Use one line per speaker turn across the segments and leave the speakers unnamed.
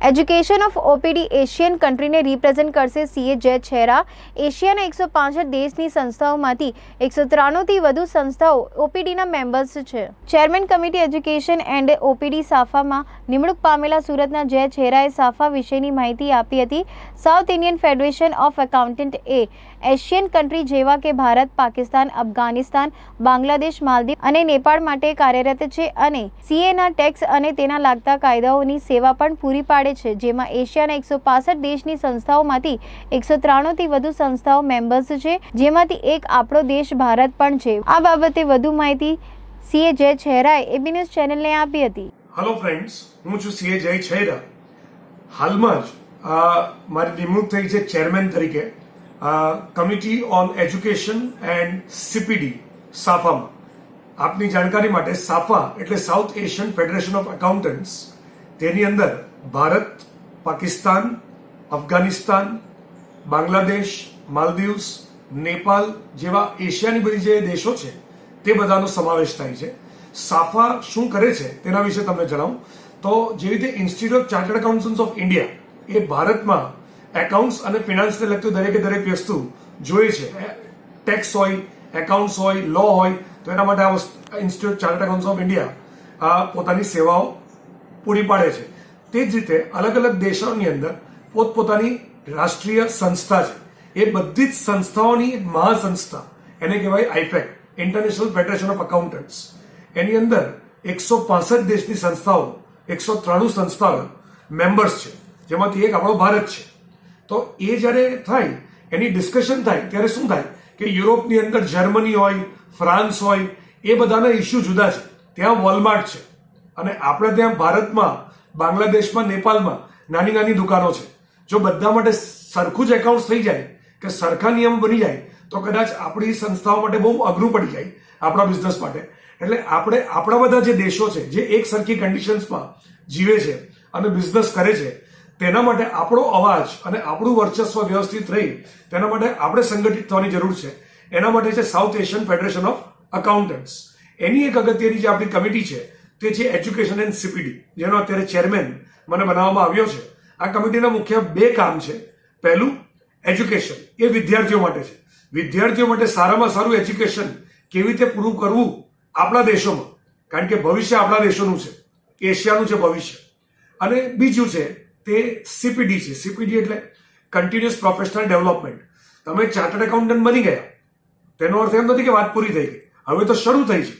Education of OPD Asian कंट्रीने represent करશે CA Jay Chhera. એશિયાના 165 દેશની સંસ્થાઓમાંથી 193થી વધુ સંસ્થાઓ ઓપીડીના મેમ્બર્સ છે। Chairman committee education and OPD સાફામાં નિમણૂક પામેલા સુરતના જય છેરાએ સાફા વિશેની માહિતી આપી હતી। South Indian federation of accountant A Asian country જેવા કે ભારત, પાકિસ્તાન, અફઘાનિસ્તાન, બાંગ્લાદેશ, માલદીવ અને નેપાળ માટે કાર્યરત છે અને સીએના ટેક્સ અને તેના લાગતા કાયદાઓની સેવા પણ પૂરી પાડે છે, જેમાં એશિયાના 165 દેશની સંસ્થાઓમાંથી 193થી વધુ સંસ્થાઓ મેમ્બર્સ છે, જેમાંથી એક આપણો દેશ ભારત પણ છે। આ બાબતે વધુ માહિતી સીએ જય છેરાએ એબી ન્યૂઝ ચેનલને આપી હતી।
હેલો ફ્રેન્ડ્સ, હું છું સીએ જય છેરા। હાલમાં જ મારી નિમણૂક થઈ છે ચેરમેન તરીકે કમિટી ઓન એજ્યુકેશન એન્ડ સીપીડી સાફામાં। આપની જાણકારી માટે સાફા એટલે south Asian federation of accountants, તેની અંદર ભારત, પાકિસ્તાન, અફઘાનિસ્તાન, બાંગ્લાદેશ, માલદીવ્સ, નેપાલ જેવા એશિયાની બધી જે દેશો છે તે બધાનો સમાવેશ થાય છે। સાફા શું કરે છે તેના વિશે તમને જણાવું તો, જેવી રીતે institute of chartered accountants of India એ ભારતમાં એકાઉન્ટ્સ અને ફિનાન્સને લગતું દરેકે દરેક વસ્તુ જોઈએ છે, ટેક્સ હોય, એકાઉન્ટ્સ હોય, લો હોય, તો એના માટે આ institute chartered accountants of India પોતાની સેવાઓ પૂરી પાડે છે। તે જ રીતે અલગ અલગ દેશોની અંદર પોતપોતાની રાષ્ટ્રીય સંસ્થા છે। એ બધી જ સંસ્થાઓની એક મહાસંસ્થા એને કહેવાય આઈફેક, ઇન્ટરનેશનલ ફેડરેશન ઓફ એકાઉન્ટન્ટ્સ। એની અંદર 165 દેશની સંસ્થાઓ, 193 સંસ્થાઓ મેમ્બર્સ છે, જેમાંથી એક આપણો ભારત છે। તો એ જ્યારે થાય, એની ડિસ્કશન થાય ત્યારે શું થાય કે યુરોપની અંદર જર્મની હોય, ફ્રાન્સ હોય, એ બધાના ઇસ્યુ જુદા છે। ત્યાં વોલમાર્ટ છે અને આપણે ત્યાં ભારતમાં, બાંગ્લાદેશમાં, નેપાળમાં નાની નાની દુકાનો છે। જો બધા માટે સરખું જ એકાઉન્ટ થઈ જાય કે સરખા નિયમ બની જાય તો કદાચ આપણી સંસ્થાઓ માટે બહુ અઘરું પડી જાય, આપણા બિઝનેસ માટે। એટલે આપણે આપણા બધા જે દેશો છે જે એક સરખી કન્ડિશન્સમાં જીવે છે અને બિઝનેસ કરે છે, તેના માટે આપણો અવાજ અને આપણું વર્ચસ્વ વ્યવસ્થિત રહી, તેના માટે આપણે સંગઠિત થવાની જરૂર છે। એના માટે છે South Asian federation of accountants. એની એક અગત્યની જે આપણી કમિટી છે તે છે એજ્યુકેશન એન્ડ સીપીડી, જેનો અત્યારે ચેરમેન મને બનાવવામાં આવ્યો છે। આ કમિટીના મુખ્ય બે કામ છે। પહેલું, એજ્યુકેશન એ વિદ્યાર્થીઓ માટે છે। વિદ્યાર્થીઓ માટે સારામાં સારું એજ્યુકેશન કેવી રીતે પૂરું કરવું આપણા દેશોમાં, કારણ કે ભવિષ્ય આપણા દેશોનું છે, એશિયાનું છે ભવિષ્ય। અને બીજું છે તે સીપીડી છે। સીપીડી એટલે કન્ટિન્યુઅસ પ્રોફેશનલ ડેવલપમેન્ટ। તમે ચાર્ટર્ડ એકાઉન્ટન્ટ બની ગયા, તેનો અર્થ એમ નથી કે વાત પૂરી થઈ ગઈ, હવે તો શરૂ થઈ છે।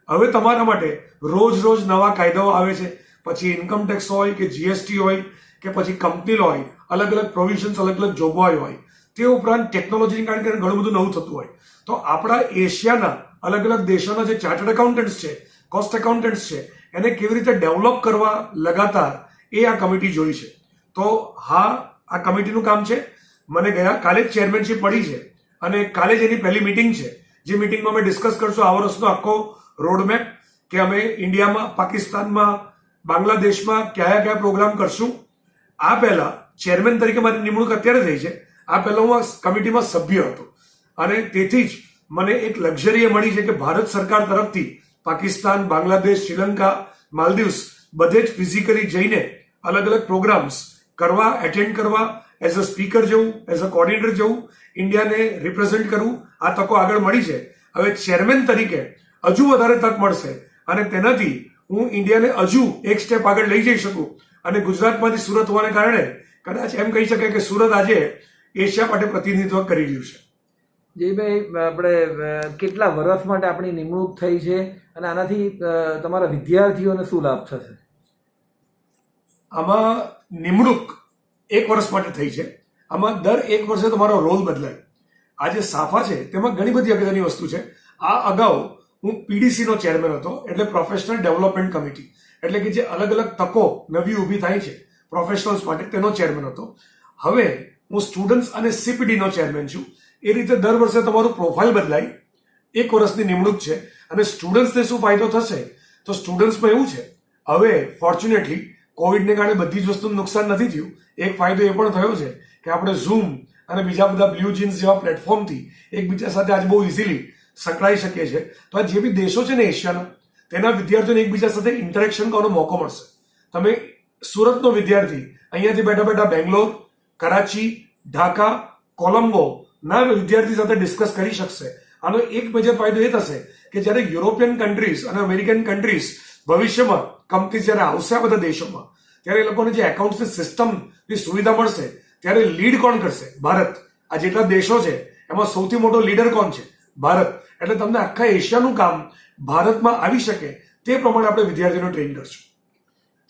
હવે તમારા માટે રોજ રોજ નવા કાયદાઓ આવે છે, પછી ઇન્કમ ટેક્સ હોય કે જીએસટી હોય કે પછી કંપની લો હોય, અલગ અલગ પ્રોવિઝન્સ, અલગ અલગ જોગવાઈ હોય। તે ઉપરાંત ટેકનોલોજીને કારણે ઘણું બધું નવું થતું હોય। તો આપણા એશિયાના અલગ અલગ દેશોના જે ચાર્ટર્ડ એકાઉન્ટન્ટ્સ છે, કોસ્ટ એકાઉન્ટન્ટ્સ છે, એને કેવી રીતે ડેવલપ કરવા લગાતાર એ આ કમિટી જોઈ છે। તો હા, આ કમિટીનું કામ છે। મને કાલે જ ચેરમેનશીપ મળી છે અને કાલે જ એની પહેલી મિટિંગ છે, જે મિટિંગમાં અમે ડિસ્કસ કરશું આ વર્ષનો આખો રોડમેપ કે અમે ઇન્ડિયામાં, પાકિસ્તાનમાં, બાંગ્લાદેશમાં કયા કયા પ્રોગ્રામ કરશું। આ પહેલા ચેરમેન તરીકે મારી નિમણૂક અત્યારે થઈ છે, આ પહેલા હું આ કમિટીમાં સભ્ય હતો અને તેથી જ મને એક લક્ઝરી એ મળી છે કે ભારત સરકાર તરફથી પાકિસ્તાન, બાંગ્લાદેશ, શ્રીલંકા, માલદીવ્સ બધે જ ફિઝિકલી જઈને અલગ અલગ પ્રોગ્રામ્સ કરવા, એટેન્ડ કરવા, એઝ અ સ્પીકર જવું, એઝ અ કોર્ડિનેટર જવું, ઇન્ડિયાને રિપ્રેઝેન્ટ કરવું, આ તકો આગળ મળી છે। હવે ચેરમેન તરીકે હજુ વધારે તક મળશે અને તેનાથી હું ઇન્ડિયાને હજુ એક સ્ટેપ આગળ લઈ જઈ શકું અને ગુજરાતમાંથી સુરત હોવાને કારણે કદાચ એમ કહી શકાય કે સુરત આજે એશિયા માટે પ્રતિનિધિત્વ કરી રહ્યું છે।
જયભાઈ, આપણે કેટલા વર્ષ માટે આપણી નિમણૂક થઈ છે અને આનાથી તમારા વિદ્યાર્થીઓને શું લાભ થશે?
આમાં નિમણૂક એક વર્ષ માટે થઈ છે। આમાં દર એક વર્ષે તમારો રોલ બદલાય। આ જે સાફા છે તેમાં ઘણી બધી અગત્યની વસ્તુ છે। આ અગાઉ હું પીડીસીનો ચેરમેન હતો, એટલે પ્રોફેશનલ ડેવલપમેન્ટ કમિટી, એટલે કે જે અલગ અલગ તકો નવી ઊભી થાય છે પ્રોફેશનલ્સ માટે, તેનો ચેરમેન હતો। હવે હું સ્ટુડન્ટ્સ અને સીપીડીનો ચેરમેન છું। એ રીતે દર વર્ષે તમારું પ્રોફાઇલ બદલાય। એક વર્ષની નિમણૂક છે અને સ્ટુડન્ટ્સને શું ફાયદો થશે તો સ્ટુડન્ટ્સમાં એવું છે, હવે ફોર્ચ્યુનેટલી કોવિડને કારણે બધી જ વસ્તુનું નુકસાન નથી થયું। એક ફાયદો એ પણ થયો છે કે આપણે ઝૂમ અને બીજા બધા બ્લુ જીન્સ જેવા પ્લેટફોર્મથી એકબીજા સાથે આજે બહુ ઇઝીલી સંકળાઈ શકીએ છીએ। તો આ જે બી દેશો છે ને એશિયાના, તેના વિદ્યાર્થીઓને એકબીજા સાથે ઇન્ટરેક્શન કરવાનો મોકો મળશે। તમે સુરતનો વિદ્યાર્થી અહીંયાથી બેઠા બેઠા બેંગ્લોર, કરાચી, ઢાકા, કોલંબો ના વિદ્યાર્થી સાથે ડિસ્કસ કરી શકશે. આનો એક મેજર ફાયદો એ થશે કે જ્યારે યુરોપિયન કન્ટ્રીઝ અને અમેરિકન કન્ટ્રીઝ ભવિષ્યમાં કંપની જ્યારે આવશે આ બધા દેશોમાં, ત્યારે એ લોકોને જે એકાઉન્ટ્સની સિસ્ટમની સુવિધા મળશે ત્યારે લીડ કોણ કરશે? ભારત. આ જેટલા દેશો છે એમાં સૌથી મોટો લીડર કોણ છે? ભારત. એટલે તમને આખા એશિયાનું કામ ભારતમાં આવી શકે તે પ્રમાણે આપણે વિદ્યાર્થીઓને ટ્રેન કરશું.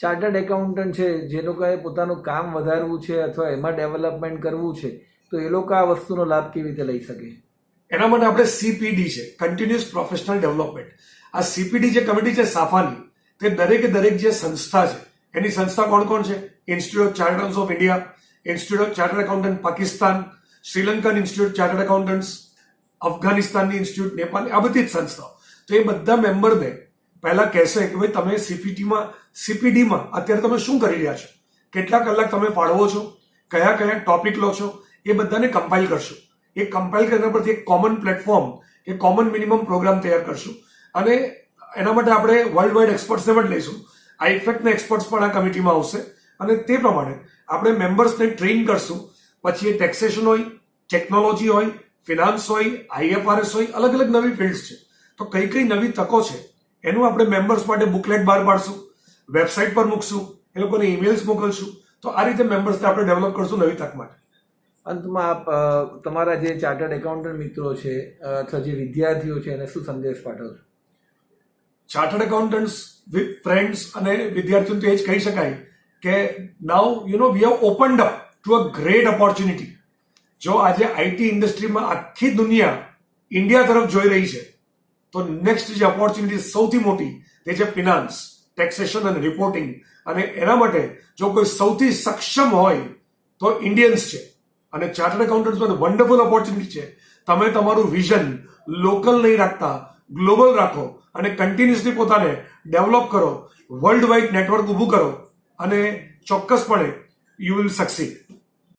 ચાર્ટર્ડ એકાઉન્ટન્ટ છે જે લોકોએ પોતાનું કામ વધારવું છે અથવા એમાં ડેવલપમેન્ટ કરવું છે, તો એ લોકો આ વસ્તુનો લાભ કેવી રીતે લઈ શકે?
એના માટે આપણે CPD છે, કન્ટિન્યુઅસ પ્રોફેશનલ ડેવલપમેન્ટ. આ CPD જે કમિટી છે સાફાની, તે દરેક જે સંસ્થા છે એની સંસ્થા કોણ કોણ છે? Institute of chartered of India, institute of chartered accountant Pakistan, Sri Lankan institute chartered accountants, અફઘાનિસ્તાનની institute, Nepal, આ બધી જ સંસ્થાઓ. તો એ બધા મેમ્બરને પહેલા કહેશે કે ભાઈ તમે CPDમાં અત્યારે તમે શું કરી રહ્યા છો, કેટલા કલાક તમે ફાળવો છો, કયા કયા ટોપિક લો છો, એ બધાને કમ્પાઇલ કરશું. એ કમ્પાઇલ કરવા પરથી એક કોમન પ્લેટફોર્મ કે કોમન મિનિમમ પ્રોગ્રામ તૈયાર કરશું. અને એના માટે આપણે વર્લ્ડ વાઇડ એક્સપર્ટ્સને પણ લઈશું. આઈફેક્ટના એક્સપર્ટ્સ પણ આ કમિટીમાં આવશે અને તે પ્રમાણે આપણે મેમ્બર્સને ટ્રેન કરશું. પછી એ ટેક્સેશન હોય, ટેકનોલોજી હોય, ફિનાન્સ હોય, IFRS હોય, અલગ અલગ નવી ફિલ્ડ્સ છે. તો કઈ કઈ નવી તકો છે એનું આપણે મેમ્બર્સ માટે બુકલેટ બહાર પાડશું, વેબસાઇટ પર મૂકશું, એ લોકોને ઈમેલ્સ મોકલશું. તો આ રીતે મેમ્બર્સને આપણે ડેવલપ કરશું નવી તક માટે.
અંતમાં આપ તમારા જે ચાર્ટર્ડ એકાઉન્ટન્ટ મિત્રો છે અથવા જે વિદ્યાર્થીઓ છે એને શું સંદેશ પાઠવશો?
ચાર્ટર્ડ એકાઉન્ટન્ટ્સ ફ્રેન્ડ્સ અને વિદ્યાર્થીઓને તો એ જ કહી શકાય કે now we have opened up to a great opportunity. જો આજે IT ઇન્ડસ્ટ્રીમાં આખી દુનિયા ઇન્ડિયા તરફ જોઈ રહી છે, તો નેક્સ્ટ જે ઓપોર્ચ્યુનિટી સૌથી મોટી તે છે ફિનાન્સ, ટેક્સેશન અને રિપોર્ટિંગ. અને એના માટે જો કોઈ સૌથી સક્ષમ હોય તો ઇન્ડિયન્સ છે. અને ચાર્ટર્ડ એકાઉન્ટન્ટ્સ માટે વન્ડરફુલ ઓપોર્ચ્યુનિટી છે. તમે તમારું વિઝન લોકલ નહીં રાખતા, ગ્લોબલ રાખો અને કન્ટિન્યુઅસલી પોતાને ડેવલપ કરો, વર્લ્ડ વાઇડ નેટવર્ક ઊભું કરો અને ચોક્કસપણે યુ વિલ સક્સીડ.